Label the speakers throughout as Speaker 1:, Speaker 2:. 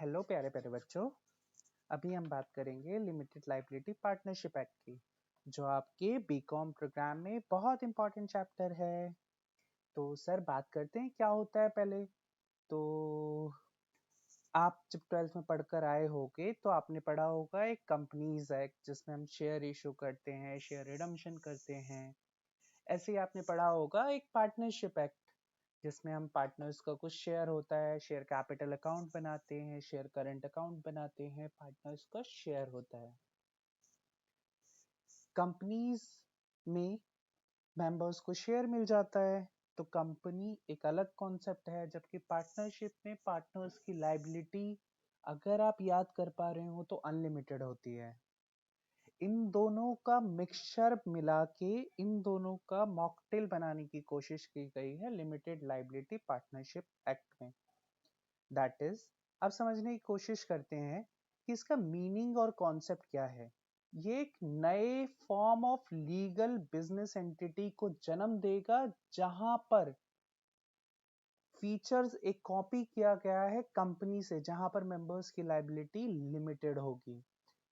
Speaker 1: Hello प्यारे प्यारे बच्चों, अभी हम बात करेंगे लिमिटेड लाइबिलिटी पार्टनरशिप एक्ट की, जो आपके बीकॉम प्रोग्राम में बहुत इंपॉर्टेंट चैप्टर है। तो सर बात करते हैं क्या होता है पहले। तो आप जब 12th में पढ़कर आए होगे तो आपने पढ़ा होगा एक कंपनीज एक्ट, जिसमें हम शेयर इशू करते हैं, शेयर रिडम्पशन करते हैं। ऐसे ही आपने पढ़ा होगा एक पार्टनरशिप एक्ट, जिसमें हम पार्टनर्स का कुछ शेयर होता है, शेयर कैपिटल अकाउंट बनाते हैं, शेयर करंट अकाउंट बनाते हैं, पार्टनर्स का शेयर होता है। कंपनीज में मेंबर्स को शेयर मिल जाता है, तो कंपनी एक अलग कॉन्सेप्ट है, जबकि पार्टनरशिप में पार्टनर्स की लाइबिलिटी, अगर आप याद कर पा रहे हो, तो अनलिमिटेड होती है। इन दोनों का मिक्सचर मिला के इन दोनों का मॉकटेल बनाने की कोशिश की गई है लिमिटेड लाइबिलिटी पार्टनरशिप एक्ट में। दैट इज, अब समझने की कोशिश करते हैं कि इसका मीनिंग और कॉन्सेप्ट क्या है। ये एक नए form of legal business entity को जन्म देगा, जहां पर फीचर्स एक कॉपी किया गया है कंपनी से, जहां पर मेंबर्स की लाइबिलिटी लिमिटेड होगी।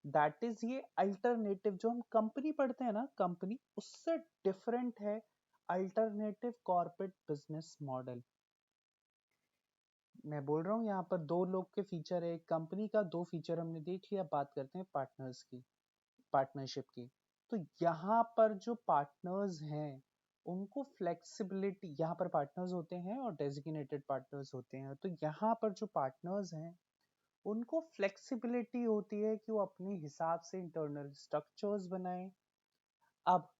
Speaker 1: दैट इज, ये अल्टरनेटिव जो हम कंपनी पढ़ते हैं ना, कंपनी उससे डिफरेंट है अल्टरनेटिव कॉर्पोरेट बिजनेस मॉडल। मैं बोल रहा हूँ यहाँ पर दो लोग के फीचर है, एक कंपनी का, दो फीचर हमने देख लिया। बात करते हैं पार्टनर्स की, पार्टनरशिप की। तो यहाँ पर जो पार्टनर्स हैं उनको फ्लेक्सिबिलिटी, यहाँ पर पार्टनर्स होते हैं और डेजिग्नेटेड पार्टनर्स होते हैं। तो यहाँ पर जो पार्टनर्स हैं उनको फ्लेक्सिबिलिटी होती है कि वो अपने हिसाब से इंटरनल स्ट्रक्चर्स बनाएं। अब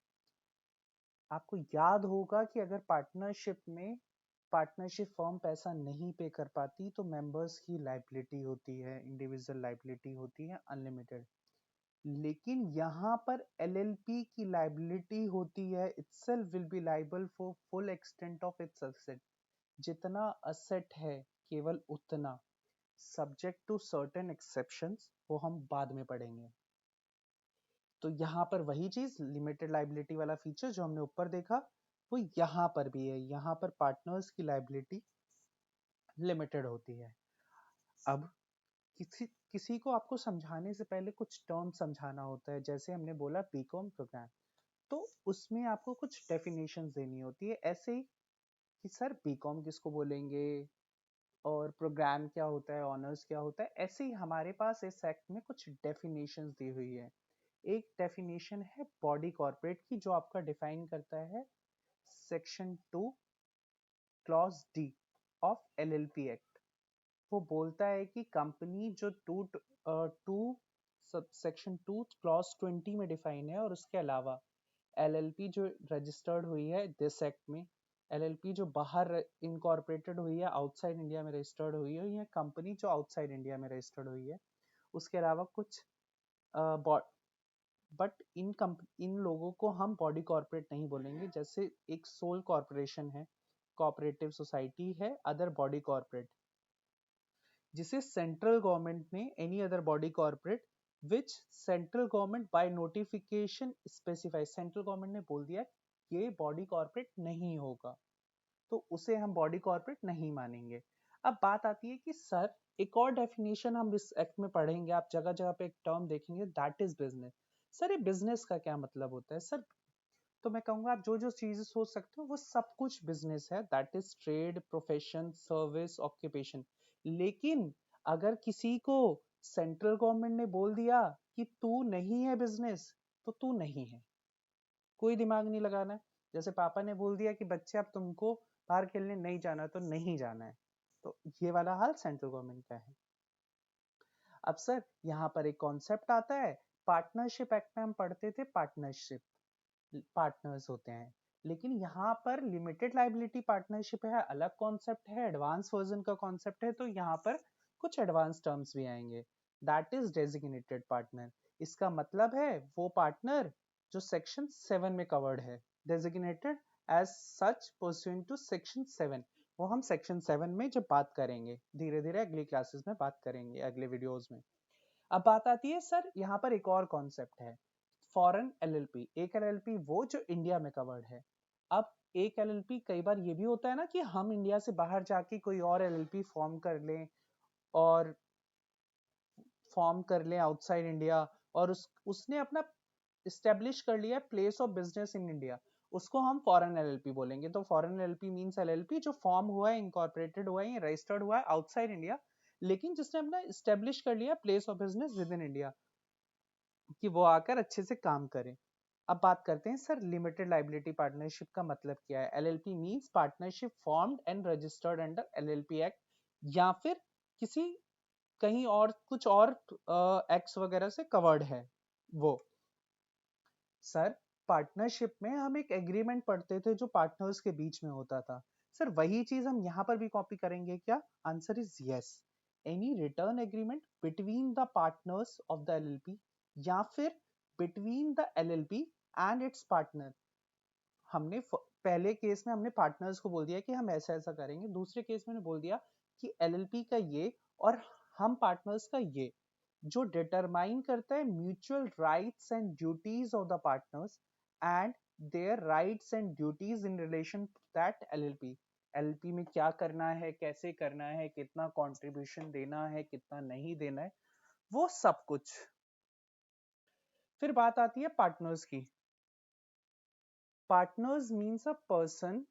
Speaker 1: आपको याद होगा कि अगर पार्टनरशिप फर्म पैसा नहीं पे कर पाती तो मेंबर्स की लाइबिलिटी होती है, इंडिविजुअल लाइबिलिटी होती है अनलिमिटेड। लेकिन यहाँ पर एलएलपी की लाइबिलिटी होती है, itself will be liable for full extent of its asset. जितना असेट है केवल उतना, सब्जेक्ट टू सर्टेन एक्सेप्शंस, वो हम बाद में पढ़ेंगे। तो यहाँ पर वही चीज, लिमिटेड लाइबिलिटी वाला फीचर जो हमने ऊपर देखा, वो यहाँ पर भी है। यहाँ पर पार्टनर्स की लाइबिलिटी लिमिटेड होती है। अब किसी को आपको समझाने से पहले कुछ टर्म समझाना होता है। जैसे हमने बोला बीकॉम प्रोग्राम, तो उसमें आपको कुछ डेफिनेशन देनी होती है, ऐसे ही कि सर बीकॉम किसको बोलेंगे और प्रोग्राम क्या होता है, ऑनर्स क्या होता है। ऐसे ही हमारे पास इस एक्ट में कुछ डेफिनेशंस दी हुई है। एक डेफिनेशन है बॉडी कॉर्पोरेट की, जो आपका डिफाइन करता है section 2 clause D of LLP act. वो बोलता है कि कंपनी जो टू सेक्शन 2 क्लॉज 20 में डिफाइन है, और उसके अलावा एलएलपी जो रजिस्टर्ड हुई है दिस एक्ट में, एलएलपी जो बाहर इनकॉर्पोरेटेड हुई है, आउटसाइड इंडिया में रजिस्टर्ड हुई है, या कंपनी जो आउटसाइड इंडिया में रजिस्टर्ड हुई है, उसके अलावा कुछ बट इन लोगों को हम बॉडी कॉर्पोरेट नहीं बोलेंगे। जैसे एक सोल कॉर्पोरेशन है, कोऑपरेटिव सोसाइटी है, अदर बॉडी कॉर्पोरेट, जिसे सेंट्रल गवर्नमेंट ने any other body corporate which central government by notification specify, central government ने बोल दिया ये बॉडी कॉर्पोरेट नहीं होगा, तो उसे हम बॉडी कॉर्पोरेट नहीं मानेंगे। अब बात आती है कि सर एक और डेफिनेशन हम इस एक्ट में पढ़ेंगे, आप जगह जगह पे एक टर्म देखेंगे, दैट इज बिजनेस। सर ये बिजनेस का क्या मतलब होता है सर? तो मैं कहूंगा आप जो जो चीजें सोच सकते हो वो सब कुछ बिजनेस है, that is trade, profession, service, occupation. लेकिन अगर किसी को सेंट्रल गवर्नमेंट ने बोल दिया कि तू नहीं है बिजनेस, तो तू नहीं है, कोई दिमाग नहीं लगाना है। जैसे पापा ने बोल दिया कि बच्चे अब तुमको बाहर खेलने नहीं जाना, तो नहीं जाना है। तो ये वाला हाल सेंट्रल गवर्नमेंट का है। अब सर यहाँ पर एक कॉन्सेप्ट आता है, पार्टनरशिप एक्ट में हम पढ़ते थे पार्टनरशिप, पार्टनर्स होते हैं, लेकिन यहाँ पर लिमिटेड लाइबिलिटी पार्टनरशिप है, अलग कॉन्सेप्ट है, एडवांस वर्जन का कॉन्सेप्ट है। तो यहाँ पर कुछ एडवांस टर्म्स भी आएंगे। That is designated partner. इसका मतलब है वो पार्टनर जो सेक्शन 7 में कवर्ड है, designated as such pursuant to section 7। वो हम सेक्शन 7 में जब बात करेंगे, धीरे धीरे अगली क्लासेस में बात करेंगे, अगले वीडियोस में। अब बात आती है सर यहाँ पर एक और कॉन्सेप्ट है, फॉरेन एलएलपी। एक एलएलपी वो जो इंडिया में कवर्ड है। अब एक एलएलपी, कई बार ये भी होता है ना कि हम इंडिया से बाहर जाके कोई और एलएलपी फॉर्म कर लें और फॉर्म कर ले आउटसाइड इंडिया और उसने अपना इस्टेब्लिश कर लिया place of business in India, उसको हम फॉरेन एलएलपी बोलेंगे। तो फॉरेन एलएलपी मींस एलएलपी जो फॉर्म हुआ है, इनकॉर्पोरेटेड हुआ है, रजिस्टर्ड हुआ है आउटसाइड इंडिया, लेकिन जिसने अपना इस्टेब्लिश कर लिया place of business with in India, कि वो आकर अच्छे से काम करें। अब बात करते हैं सर लिमिटेड लाइबिलिटी पार्टनरशिप का मतलब क्या है। LLP means partnership formed and registered under LLP act, या फिर किसी कहीं और कुछ और एक्ट्स वगैरह से कवर्ड है वो। सर पार्टनरशिप में हम एक एग्रीमेंट पढ़ते थे जो पार्टनर्स के बीच में होता था। सर वही चीज हम यहाँ पर भी कॉपी करेंगे क्या? Answer is yes. Any return agreement between the partners of the LLP, या फिर between the LLP and it's partner. हमने पहले केस में हमने पार्टनर्स को बोल दिया कि हम ऐसा ऐसा करेंगे, दूसरे केस में बोल दिया कि एलएलपी का ये और हम पार्टनर्स का ये, जो डिटरमाइन करता है mutual rights and duties of the partners and their rights and duties in relation to that LLP. LLP में क्या करना है, कैसे करना है, कितना कंट्रीब्यूशन देना है, कितना नहीं देना है, वो सब कुछ। फिर बात आती है पार्टनर्स की। Partners means a person